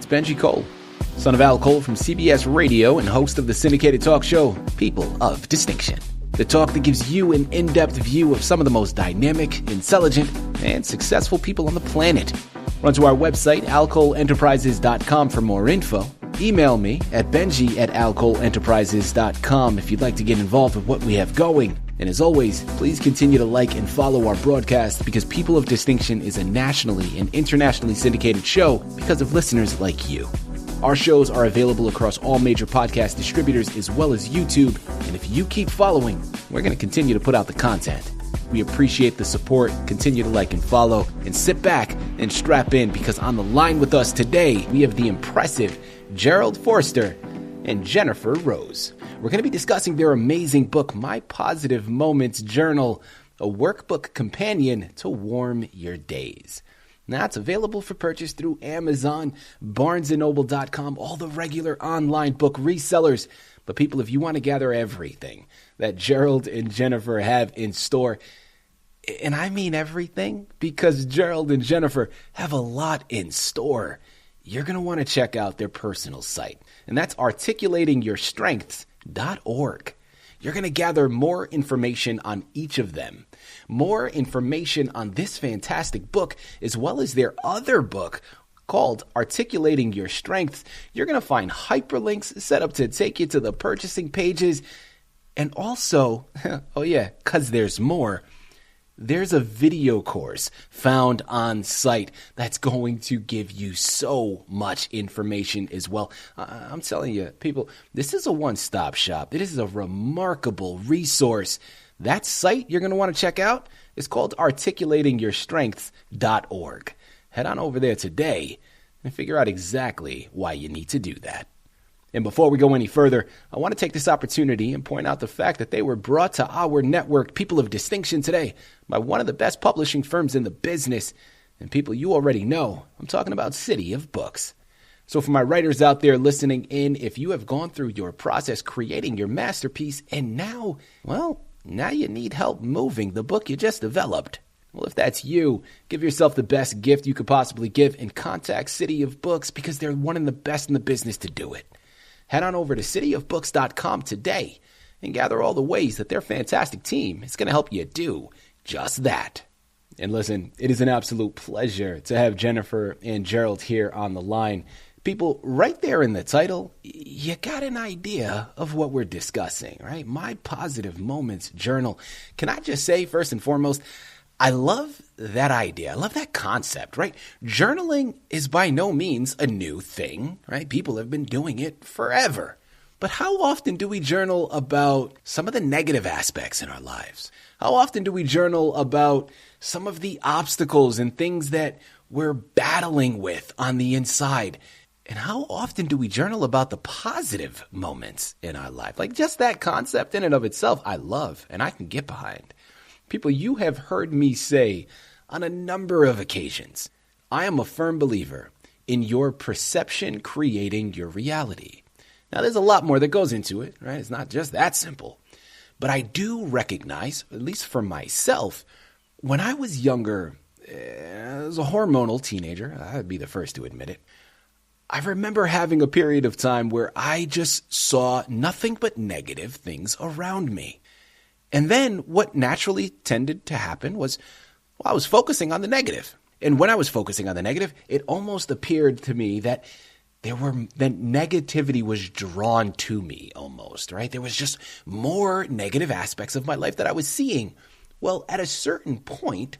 Benji Cole, son of Al Cole from CBS Radio and host of the syndicated talk show, People of Distinction. The talk that gives you an in-depth view of some of the most dynamic, intelligent, and successful people on the planet. Run to our website, alcoleenterprises.com for more info. Email me at benji@alcoleenterprises.com if you'd like to get involved with what we have going. And as always, please continue to like and follow our broadcast because People of Distinction is a nationally and internationally syndicated show because of listeners like you. Our shows are available across all major podcast distributors as well as YouTube. And if you keep following, we're going to continue to put out the content. We appreciate the support. Continue to like and follow and sit back and strap in because on the line with us today, we have the impressive Jerald Forster and Jennifer Rose. We're going to be discussing their amazing book, My Positive Moments Journal, a workbook companion to warm your days. Now, it's available for purchase through Amazon, BarnesandNoble.com, all the regular online book resellers. But people, if you want to gather everything that Jerald and Jennifer have in store, and I mean everything, because Jerald and Jennifer have a lot in store, you're going to want to check out their personal site, and that's articulatingyourstrengths.org. You're going to gather more information on each of them, more information on this fantastic book, as well as their other book called Articulating Your Strengths. You're going to find hyperlinks set up to take you to the purchasing pages, and also, oh yeah, because there's more, there's a video course found on site that's going to give you so much information as well. I'm telling you, people, this is a one-stop shop. This is a remarkable resource. That site you're going to want to check out is called articulatingyourstrengths.org. Head on over there today and figure out exactly why you need to do that. And before we go any further, I want to take this opportunity and point out the fact that they were brought to our network, People of Distinction, today by one of the best publishing firms in the business. And people you already know, I'm talking about CITI of Books. So for my writers out there listening in, if you have gone through your process creating your masterpiece and now you need help moving the book you just developed. Well, if that's you, give yourself the best gift you could possibly give and contact CITI of Books because they're one of the best in the business to do it. Head on over to cityofbooks.com today and gather all the ways that their fantastic team is going to help you do just that. And listen, it is an absolute pleasure to have Jennifer and Jerald here on the line. People, right there in the title, you got an idea of what we're discussing, right? My Positive Moments Journal. Can I just say, first and foremost, I love that idea. I love that concept, right? Journaling is by no means a new thing, right? People have been doing it forever. But how often do we journal about some of the negative aspects in our lives? How often do we journal about some of the obstacles and things that we're battling with on the inside? And how often do we journal about the positive moments in our life? Like just that concept in and of itself, I love and I can get behind. People, you have heard me say on a number of occasions, I am a firm believer in your perception creating your reality. Now, there's a lot more that goes into it, right? It's not just that simple. But I do recognize, at least for myself, when I was younger, as a hormonal teenager, I'd be the first to admit it, I remember having a period of time where I just saw nothing but negative things around me. And then what naturally tended to happen was, I was focusing on the negative. And when I was focusing on the negative, it almost appeared to me that that negativity was drawn to me almost, right? There was just more negative aspects of my life that I was seeing. Well, at a certain point,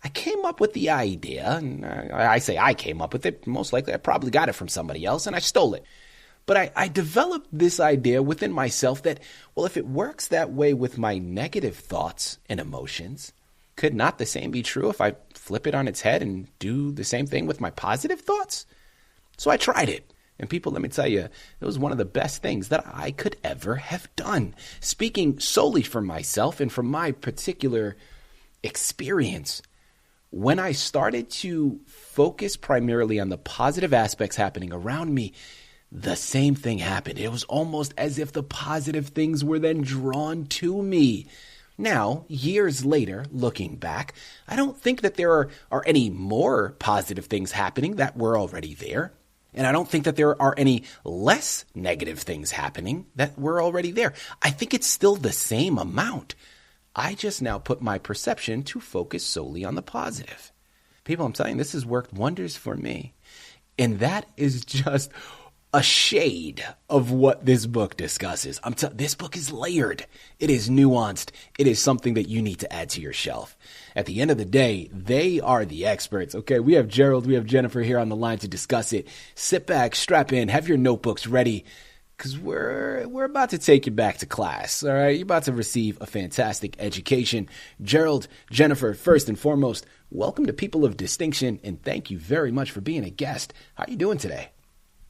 I came up with the idea, and I say I came up with it. Most likely I probably got it from somebody else and I stole it. But I developed this idea within myself that, well, if it works that way with my negative thoughts and emotions, could not the same be true if I flip it on its head and do the same thing with my positive thoughts? So I tried it. And people, let me tell you, it was one of the best things that I could ever have done. Speaking solely for myself and from my particular experience, when I started to focus primarily on the positive aspects happening around me, the same thing happened. It was almost as if the positive things were then drawn to me. Now, years later, looking back, I don't think that there are any more positive things happening that were already there. And I don't think that there are any less negative things happening that were already there. I think it's still the same amount. I just now put my perception to focus solely on the positive. People, I'm telling you, this has worked wonders for me. And that is just a shade of what this book discusses. This book is layered. It is nuanced. It is something that you need to add to your shelf. At the end of the day, they are the experts. Okay, we have Jerald, we have Jennifer here on the line to discuss it. Sit back, strap in, have your notebooks ready, because we're about to take you back to class. All right, you're about to receive a fantastic education. Jerald, Jennifer, first and foremost, welcome to People of Distinction, and thank you very much for being a guest. How are you doing today?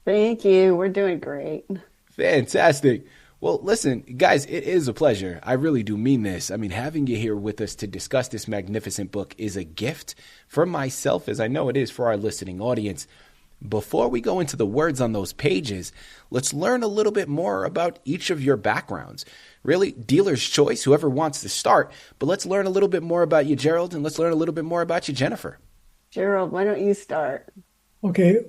Thank you. We're doing great. Fantastic. Well, listen, guys, it is a pleasure. I really do mean this. I mean, having you here with us to discuss this magnificent book is a gift for myself, as I know it is for our listening audience. Before we go into the words on those pages, let's learn a little bit more about each of your backgrounds. Really, dealer's choice, whoever wants to start. But let's learn a little bit more about you, Jerald, and let's learn a little bit more about you, Jennifer. Jerald, why don't you start? Okay,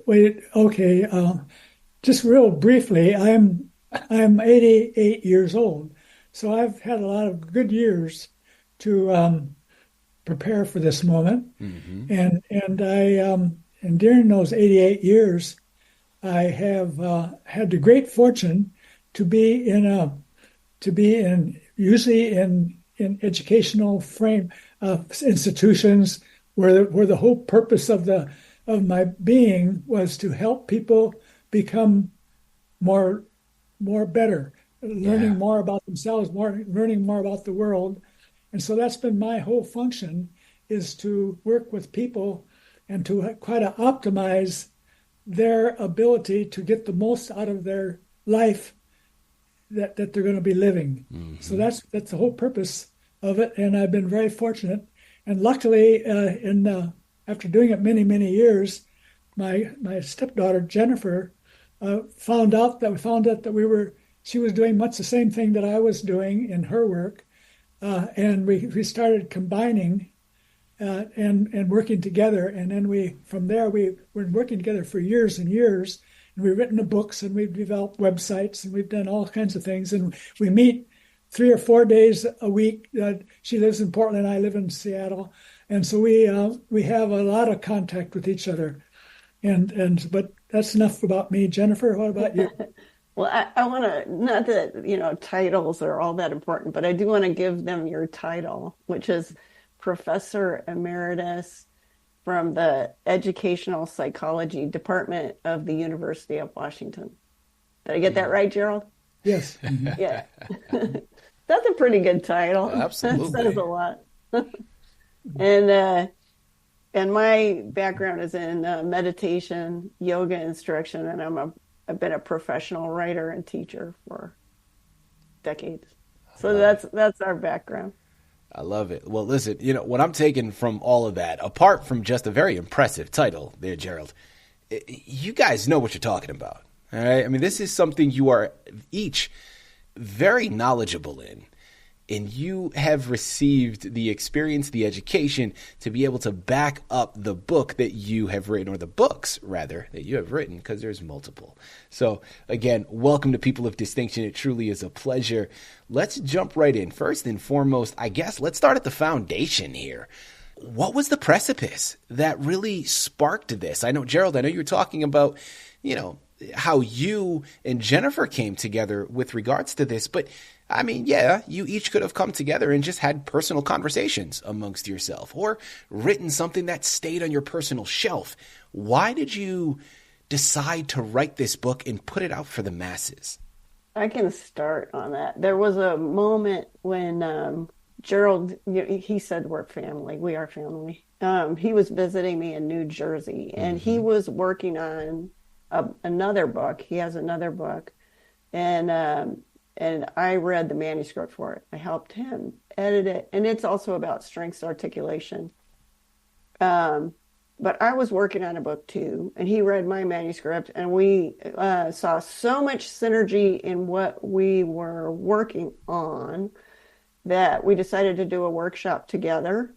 just real briefly, I'm 88 years old, so I've had a lot of good years to prepare for this moment, and during those 88 years, I have had the great fortune to be usually in educational frame institutions where the whole purpose of my being was to help people become more better, learning more about themselves, learning more about the world. And so that's been my whole function, is to work with people and to try to optimize their ability to get the most out of their life that they're going to be living. So that's the whole purpose of it. And I've been very fortunate. And luckily, after doing it many, many years, my stepdaughter, Jennifer, found out that she was doing much the same thing that I was doing in her work. And we started combining and working together. And then from there, we were working together for years and years. And we've written the books, and we've developed websites, and we've done all kinds of things. And we meet 3 or 4 days a week. She lives in Portland, I live in Seattle. And so we have a lot of contact with each other. But that's enough about me. Jennifer, what about you? Well, I want to, not that, titles are all that important, but I do want to give them your title, which is Professor Emeritus from the Educational Psychology Department of the University of Washington. Did I get that right, Jerald? Yes. Yeah. That's a pretty good title. Absolutely. That says a lot. And my background is in meditation, yoga instruction, and I've been a professional writer and teacher for decades. So that's our background. I love it. Well, listen, what I'm taking from all of that, apart from just a very impressive title there, Jerald, you guys know what you're talking about. All right. I mean, this is something you are each very knowledgeable in. And you have received the experience, the education to be able to back up the book that you have written, or the books, rather, that you have written, because there's multiple. So, again, welcome to People of Distinction. It truly is a pleasure. Let's jump right in. First and foremost, I guess, let's start at the foundation here. What was the precipice that really sparked this? I know, Jerald, you were talking about, how you and Jennifer came together with regards to this, but I mean, yeah, you each could have come together and just had personal conversations amongst yourself, or written something that stayed on your personal shelf. Why did you decide to write this book and put it out for the masses? I can start on that. There was a moment when Jerald, he said, we're family. We are family. He was visiting me in New Jersey, and he was working on another book. He has another book. And I read the manuscript for it. I helped him edit it. And it's also about strengths articulation. But I was working on a book too, and he read my manuscript, and we saw so much synergy in what we were working on that we decided to do a workshop together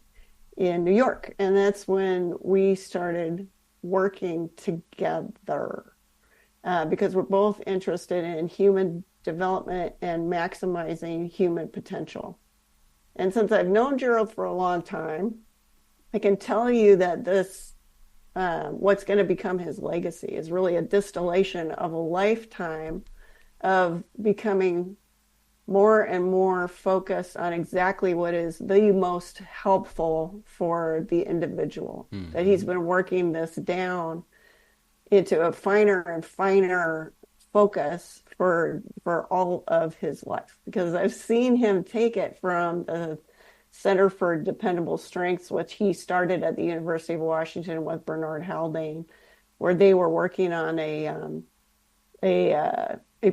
in New York. And that's when we started working together. because we're both interested in human development and maximizing human potential. And since I've known Jerald for a long time, I can tell you that this, what's going to become his legacy, is really a distillation of a lifetime of becoming more and more focused on exactly what is the most helpful for the individual. Mm-hmm. That he's been working this down into a finer and finer focus for all of his life. Because I've seen him take it from the Center for Dependable Strengths, which he started at the University of Washington with Bernard Haldane, where they were working on a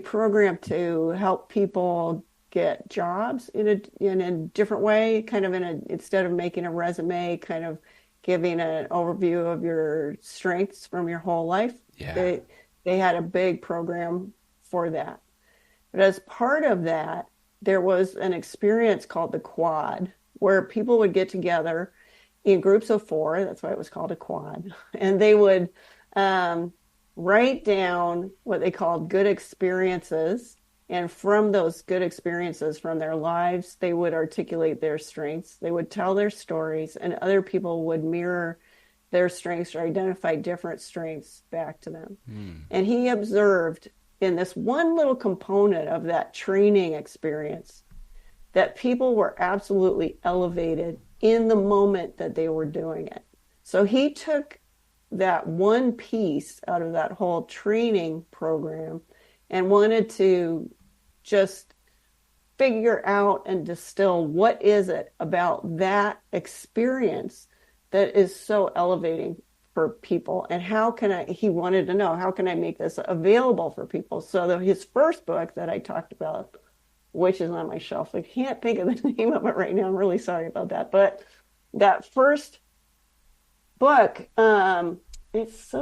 program to help people get jobs in a different way, kind of instead of making a resume, kind of giving an overview of your strengths from your whole life. Yeah. They had a big program for that. But as part of that, there was an experience called the Quad, where people would get together in groups of 4, that's why it was called a quad, and they would write down what they called good experiences, and from those good experiences from their lives, they would articulate their strengths, they would tell their stories, and other people would mirror their strengths or identify different strengths back to them. And he observed in this one little component of that training experience that people were absolutely elevated in the moment that they were doing it. So he took that one piece out of that whole training program and wanted to just figure out and distill what is it about that experience that is so elevating for people, and he wanted to know, how can I make this available for people? So his first book that I talked about, which is on my shelf, I can't think of the name of it right now, I'm really sorry about that, but that first book, it's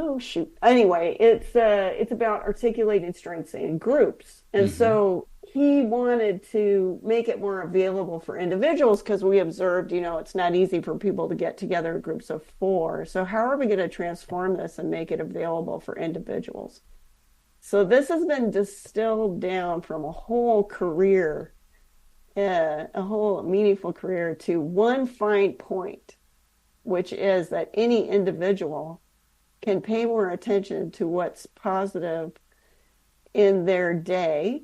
about articulating strengths in groups. And so he wanted to make it more available for individuals, because we observed, it's not easy for people to get together in groups of 4. So how are we going to transform this and make it available for individuals? So this has been distilled down from a whole career, a whole meaningful career, to one fine point, which is that any individual can pay more attention to what's positive in their day,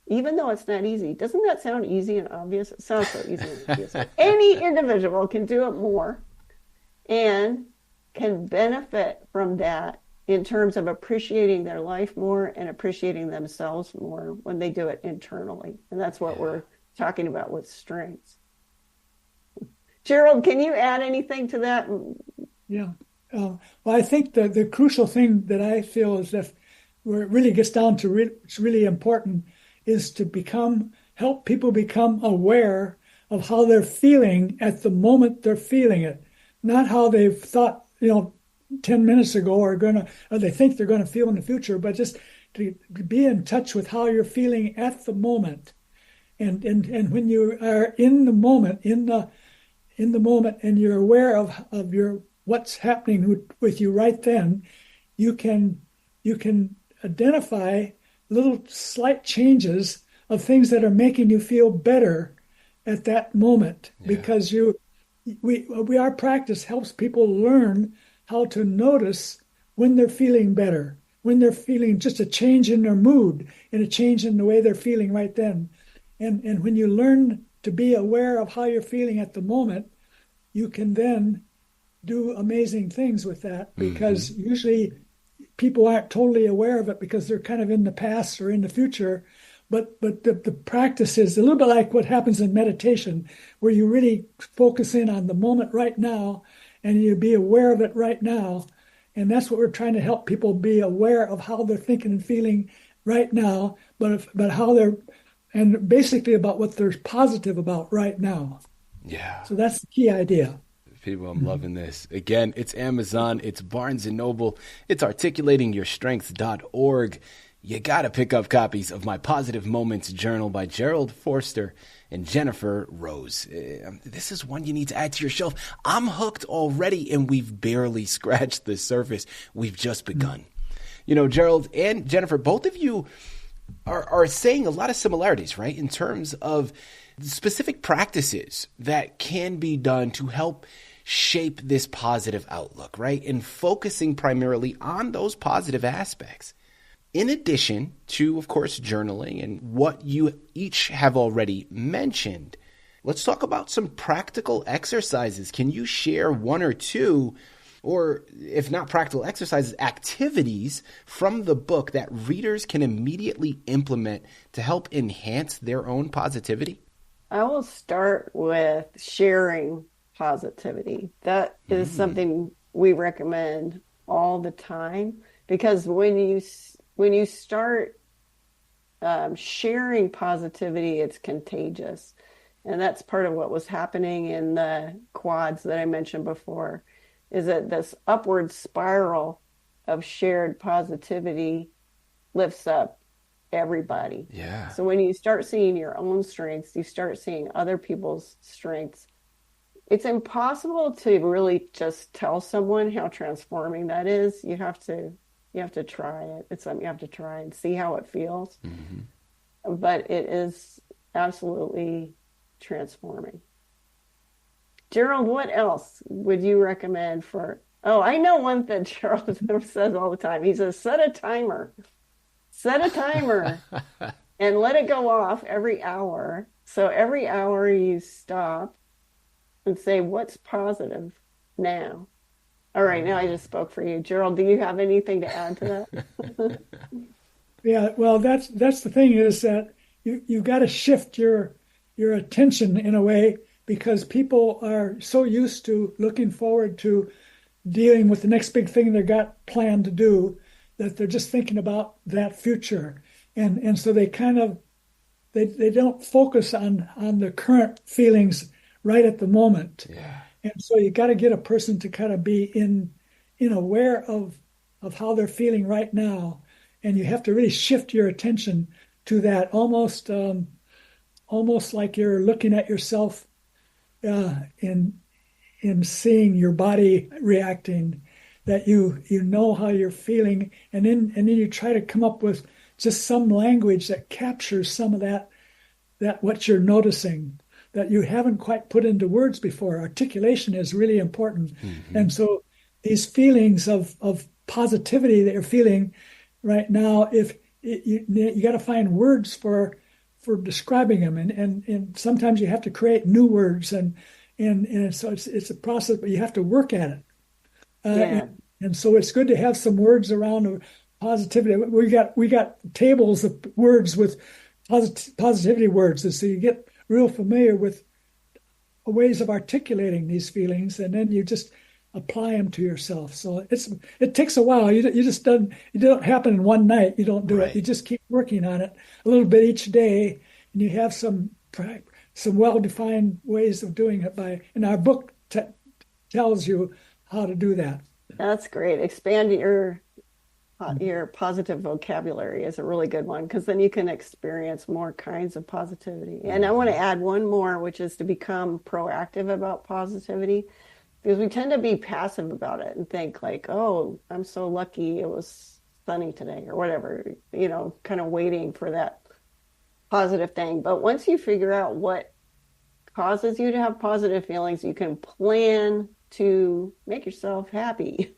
even though it's not easy. Doesn't that sound easy and obvious? It sounds so easy and obvious. Any individual can do it more and can benefit from that in terms of appreciating their life more and appreciating themselves more when they do it internally. And that's what we're talking about with strengths. Jerald, can you add anything to that? Yeah. Well, I think the crucial thing that I feel is that where it really gets down to it's really important is to help people become aware of how they're feeling at the moment they're feeling it, not how they've thought, 10 minutes ago or they think they're going to feel in the future, but just to be in touch with how you're feeling at the moment. And when you are in the moment, in the moment, and you're aware of your what's happening with you right then, you can identify little slight changes of things that are making you feel better at that moment, because our practice helps people learn how to notice when they're feeling better, when they're feeling just a change in their mood and a change in the way they're feeling right then. And when you learn to be aware of how you're feeling at the moment, you can then do amazing things with that, because usually people aren't totally aware of it because they're kind of in the past or in the future. But the practice is a little bit like what happens in meditation, where you really focus in on the moment right now and you be aware of it right now. And that's what we're trying to help people be aware of, how they're thinking and feeling right now, but how they're, and basically about what they're positive about right now. Yeah. So that's the key idea. People, I'm loving this. Again, it's Amazon, it's Barnes & Noble, it's articulatingyourstrengths.org. You got to pick up copies of My Positive Moments Journal by Jerald Forster and Jennifer Rose. This is one you need to add to your shelf. I'm hooked already, and we've barely scratched the surface. We've just begun. Jerald and Jennifer, both of you are saying a lot of similarities, right? In terms of specific practices that can be done to help shape this positive outlook, right? And focusing primarily on those positive aspects. In addition to, of course, journaling and what you each have already mentioned, let's talk about some practical exercises. Can you share one or two, or if not practical exercises, activities from the book that readers can immediately implement to help enhance their own positivity? I will start with sharing positivity. That is something we recommend all the time, because when you start sharing positivity, it's contagious. And that's part of what was happening in the quads that I mentioned before, is that this upward spiral of shared positivity lifts up everybody. Yeah. So when you start seeing your own strengths, you start seeing other people's strengths. It's impossible to really just tell someone how transforming that is. You have to try it. It's something you have to try and see how it feels. Mm-hmm. But it is absolutely transforming. Jerald, what else would you recommend for? Oh, I know one that Jerald says all the time. He says, set a timer and let it go off every hour. So every hour you stop and say, what's positive now? All right, now I just spoke for you. Jerald, do you have anything to add to that? Yeah, well, that's the thing, is that you've got to shift your attention in a way, because people are so used to looking forward to dealing with the next big thing they got planned to do, that they're just thinking about that future. And so they kind of, they don't focus on the current feelings right at the moment. Yeah. And so you got to get a person to kind of be in aware of how they're feeling right now. And you have to really shift your attention to that, almost like you're looking at yourself in seeing your body reacting, that you know how you're feeling, and then you try to come up with just some language that captures some of that what you're noticing that you haven't quite put into words before. Articulation is really important. Mm-hmm. And so these feelings of positivity that you're feeling right now, if you got to find words for describing them, and sometimes you have to create new words, and so it's a process, but you have to work at it. And so it's good to have some words around positivity. We got tables of words with positivity words, and so you get real familiar with ways of articulating these feelings, and then you just apply them to yourself. So it takes a while. It don't happen in one night. You don't do it. You just keep working on it a little bit each day, and you have some well-defined ways of doing it. And our book tells you how to do that. That's great. Expand your positive vocabulary is a really good one, because then you can experience more kinds of positivity. And I want to add one more, which is to become proactive about positivity, because we tend to be passive about it and think like, oh, I'm so lucky it was sunny today or whatever, kind of waiting for that positive thing. But once you figure out what causes you to have positive feelings, you can plan to make yourself happy.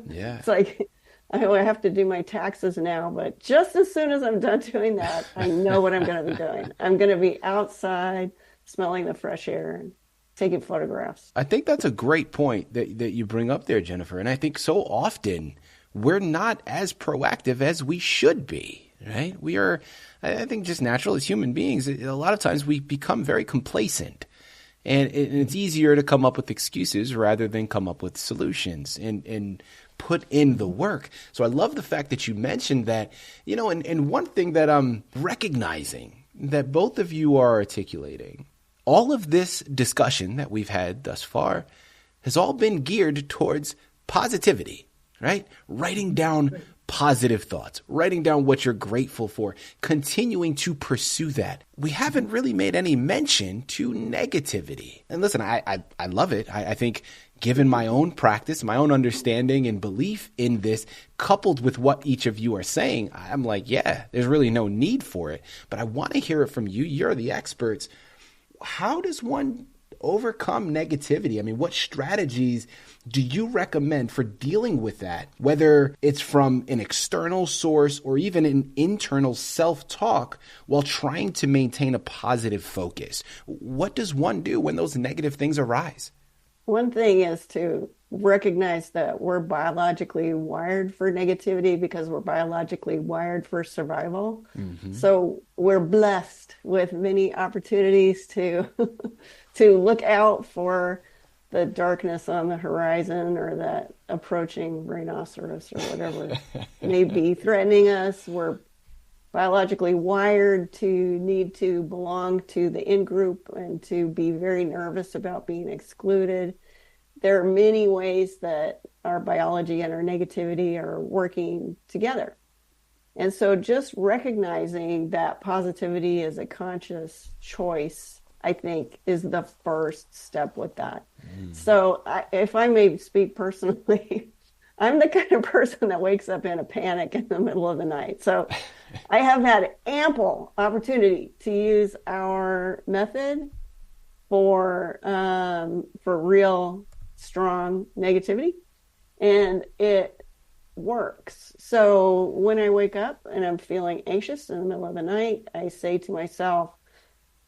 Yeah. It's like, I have to do my taxes now, but just as soon as I'm done doing that, I know what I'm going to be doing. I'm going to be outside smelling the fresh air and taking photographs. I think that's a great point that you bring up there, Jennifer. And I think so often we're not as proactive as we should be, right? We are, I think, just natural as human beings. A lot of times we become very complacent. And it's easier to come up with excuses rather than come up with solutions and put in the work. So I love the fact that you mentioned that, and one thing that I'm recognizing that both of you are articulating, all of this discussion that we've had thus far has all been geared towards positivity, right? Writing down positive thoughts, writing down what you're grateful for, continuing to pursue that. We haven't really made any mention to negativity. And listen, I love it. I think given my own practice, my own understanding and belief in this, coupled with what each of you are saying, I'm like, yeah, there's really no need for it. But I want to hear it from you. You're the experts. How does one overcome negativity? I mean, what strategies do you recommend for dealing with that, whether it's from an external source or even an internal self-talk, while trying to maintain a positive focus? What does one do when those negative things arise? One thing is to recognize that we're biologically wired for negativity because we're biologically wired for survival. Mm-hmm. So we're blessed with many opportunities to to look out for the darkness on the horizon or that approaching rhinoceros or whatever may be threatening us. We're biologically wired to need to belong to the in-group and to be very nervous about being excluded. There are many ways that our biology and our negativity are working together. And so just recognizing that positivity is a conscious choice, I think, is the first step with that. So if I may speak personally, I'm the kind of person that wakes up in a panic in the middle of the night. So I have had ample opportunity to use our method for real strong negativity, and it works. So when I wake up and I'm feeling anxious in the middle of the night, I say to myself,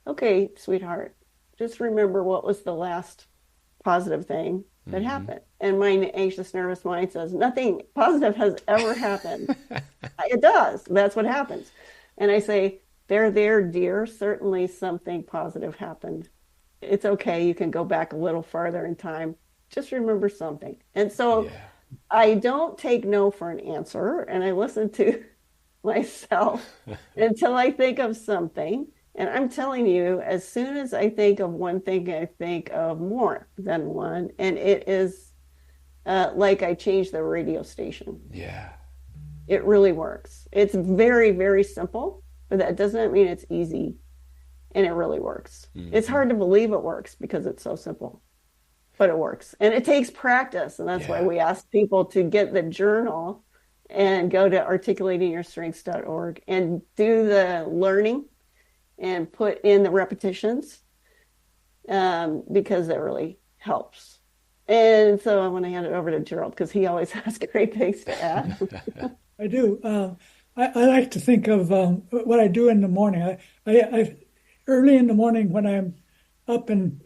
okay, sweetheart, just remember what was the last positive thing that happened. And my anxious, nervous mind says, nothing positive has ever happened. It does. That's what happens. And I say, there, dear, certainly something positive happened. It's okay. You can go back a little farther in time. Just remember something. And so I don't take no for an answer, and I listen to myself until I think of something. And I'm telling you, as soon as I think of one thing, I think of more than one. And it is like I changed the radio station. Yeah. It really works. It's very, very simple, but that doesn't mean it's easy. And it really works. Mm-hmm. It's hard to believe it works because it's so simple, but it works. And it takes practice. And that's why we ask people to get the journal and go to articulatingyourstrengths.org and do the learning and put in the repetitions because that really helps. And so I want to hand it over to Jerald because he always has great things to add. I do. I like to think of what I do in the morning. I early in the morning when I'm up and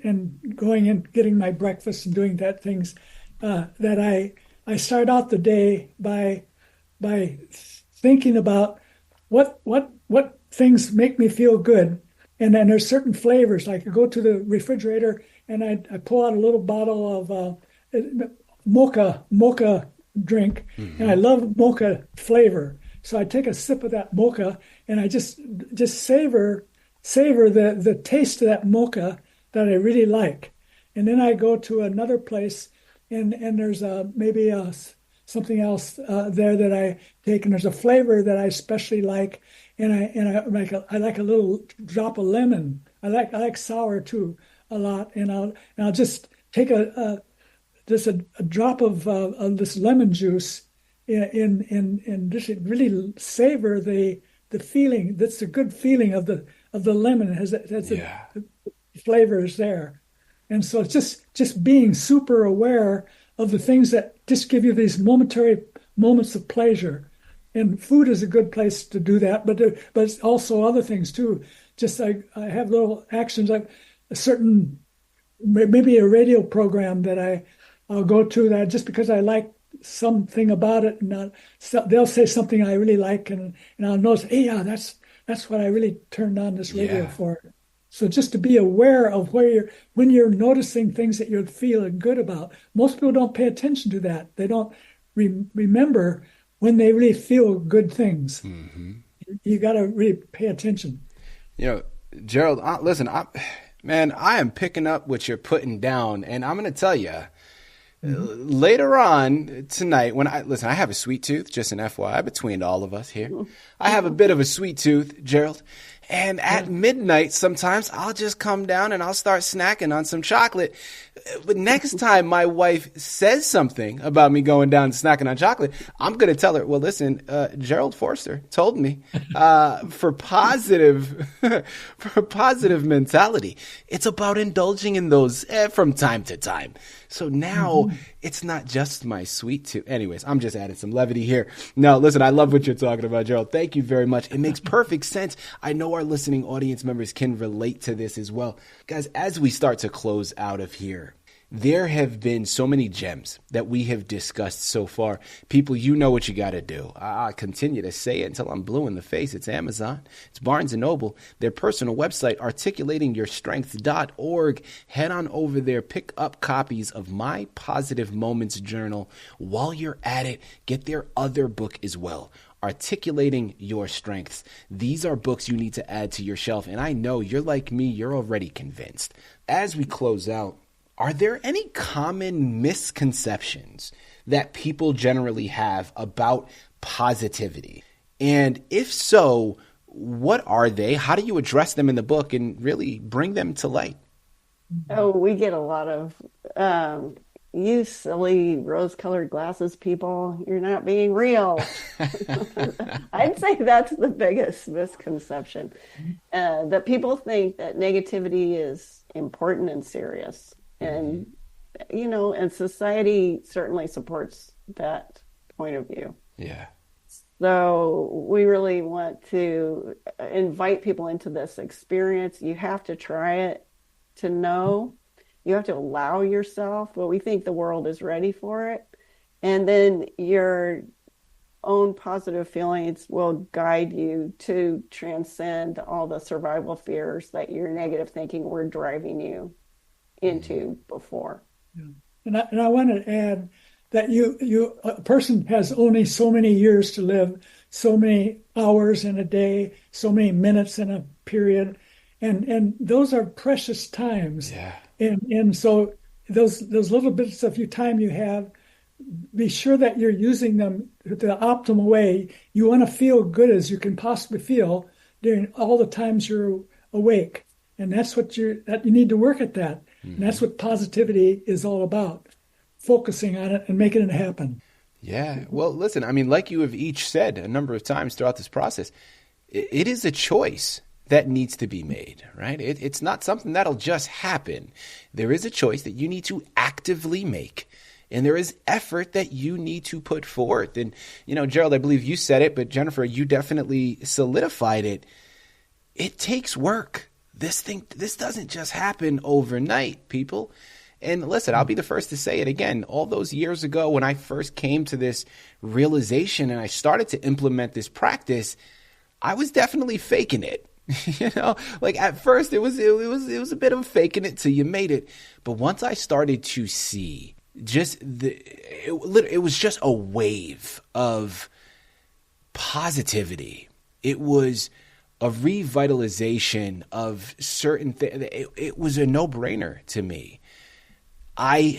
going and getting my breakfast and doing that things, that I start out the day by thinking about what things make me feel good. And then there's certain flavors, like I go to the refrigerator and I pull out a little bottle of mocha drink, and I love mocha flavor. So I take a sip of that mocha and I just savor the taste of that mocha that I really like. And then I go to another place and there's maybe something else there that I take, and there's a flavor that I especially like, and I like a little drop of lemon. I like sour too a lot, and I'll just take a drop of this lemon juice and just really savor the feeling. That's a good feeling of the lemon. It has the flavors there, and so it's just being super aware of the things that just give you these momentary moments of pleasure. And food is a good place to do that, but it's also other things too. Just I have little actions, like a certain, maybe a radio program that I'll go to that just because I like something about it, and they'll say something I really like, and I'll notice, hey, yeah, that's what I really turned on this radio for. So just to be aware of when you're noticing things that you're feeling good about. Most people don't pay attention to that. They don't remember when they really feel good things. Mm-hmm. You got to really pay attention. You know, Jerald, listen, I am picking up what you're putting down, and I'm going to tell you, later on tonight, I have a sweet tooth, just an FYI between all of us here. I have a bit of a sweet tooth, Jerald. And at midnight, sometimes I'll just come down and I'll start snacking on some chocolate. But next time my wife says something about me going down and snacking on chocolate, I'm going to tell her, well, listen, Jerald Forster told me for positive mentality, it's about indulging in those from time to time. So now it's not just my sweet tooth. Anyways, I'm just adding some levity here. No, listen, I love what you're talking about, Jerald. Thank you very much. It makes perfect sense. I know our listening audience members can relate to this as well. Guys, as we start to close out of here, there have been so many gems that we have discussed so far. People, you know what you got to do. I continue to say it until I'm blue in the face. It's Amazon. It's Barnes & Noble. Their personal website, articulatingyourstrength.org. Head on over there. Pick up copies of My Positive Moments Journal. While you're at it, get their other book as well, Articulating Your Strengths. These are books you need to add to your shelf. And I know you're like me. You're already convinced. As we close out, are there any common misconceptions that people generally have about positivity? And if so, what are they? How do you address them in the book and really bring them to light? Oh, we get a lot of, you silly rose-colored glasses people, you're not being real. I'd say that's the biggest misconception, that people think that negativity is important and serious. And, you know, and society certainly supports that point of view. Yeah. So we really want to invite people into this experience. You have to try it to know. You have to allow yourself, but we think the world is ready for it. And then your own positive feelings will guide you to transcend all the survival fears that your negative thinking were driving you into before. Yeah. And I want to add that a person has only so many years to live, so many hours in a day, so many minutes in a period, and those are precious times. Yeah. And so those little bits of your time you have, be sure that you're using them the optimal way. You want to feel good as you can possibly feel during all the times you're awake, and that's what you need to work at that. And that's what positivity is all about, focusing on it and making it happen. Yeah. Well, listen, I mean, like you have each said a number of times throughout this process, it is a choice that needs to be made, right? It's not something that'll just happen. There is a choice that you need to actively make. And there is effort that you need to put forth. And, you know, Jerald, I believe you said it, but Jennifer, you definitely solidified it. It takes work. This doesn't just happen overnight, people. And listen, I'll be the first to say it again. All those years ago when I first came to this realization and I started to implement this practice, I was definitely faking it. You know, like at first it was a bit of faking it till you made it. But once I started to see it was just a wave of positivity. It was a revitalization of certain things. It was a no-brainer to me. I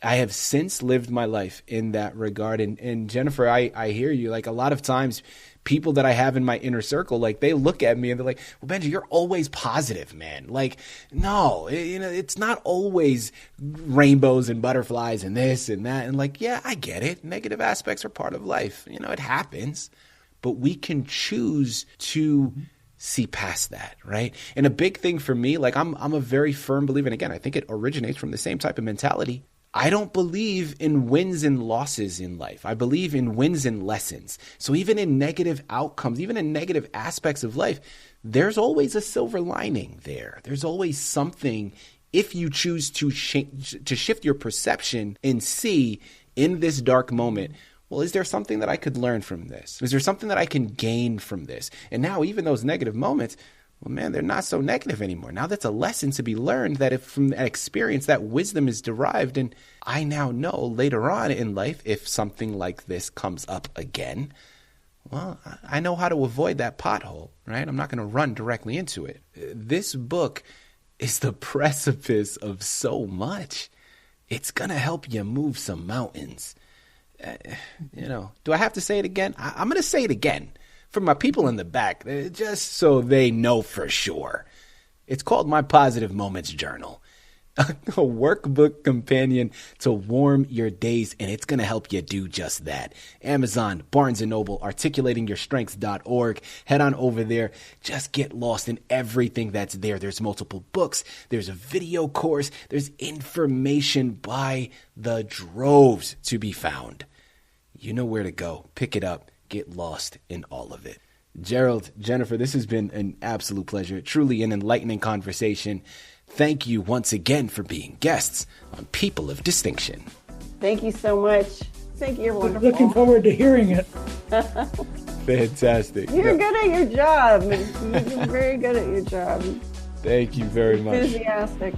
have since lived my life in that regard. And Jennifer, I hear you. Like a lot of times people that I have in my inner circle, like they look at me and they're like, well, Benji, you're always positive, man. Like, no, it's not always rainbows and butterflies and this and that. And like, yeah, I get it. Negative aspects are part of life. It happens. But we can choose to see past that, right? And a big thing for me, like I'm a very firm believer, and again, I think it originates from the same type of mentality. I don't believe in wins and losses in life. I believe in wins and lessons. So even in negative outcomes, even in negative aspects of life, there's always a silver lining there. There's always something if you choose to shift your perception and see in this dark moment, well, is there something that I could learn from this? Is there something that I can gain from this? And now even those negative moments, well, man, they're not so negative anymore. Now that's a lesson to be learned, that if from that experience, that wisdom is derived. And I now know later on in life, if something like this comes up again, well, I know how to avoid that pothole, right? I'm not going to run directly into it. This book is the precipice of so much. It's going to help you move some mountains. Do I have to say it again? I'm going to say it again. for my people in the back, just so they know for sure. It's called My Positive Moments Journal, a workbook companion to warm your days, and it's going to help you do just that. Amazon, Barnes & Noble, articulatingyourstrengths.org. Head on over there. Just get lost in everything that's there. There's multiple books. There's a video course. There's information by the droves to be found. You know where to go. Pick it up. Get lost in all of it. Jerald, Jennifer, this has been an absolute pleasure. Truly an enlightening conversation. Thank you once again for being guests on People of Distinction. Thank you so much. Thank you. You're wonderful. Looking forward to hearing it. Fantastic. You're good at your job. You're very good at your job. Thank you very much. Enthusiastic.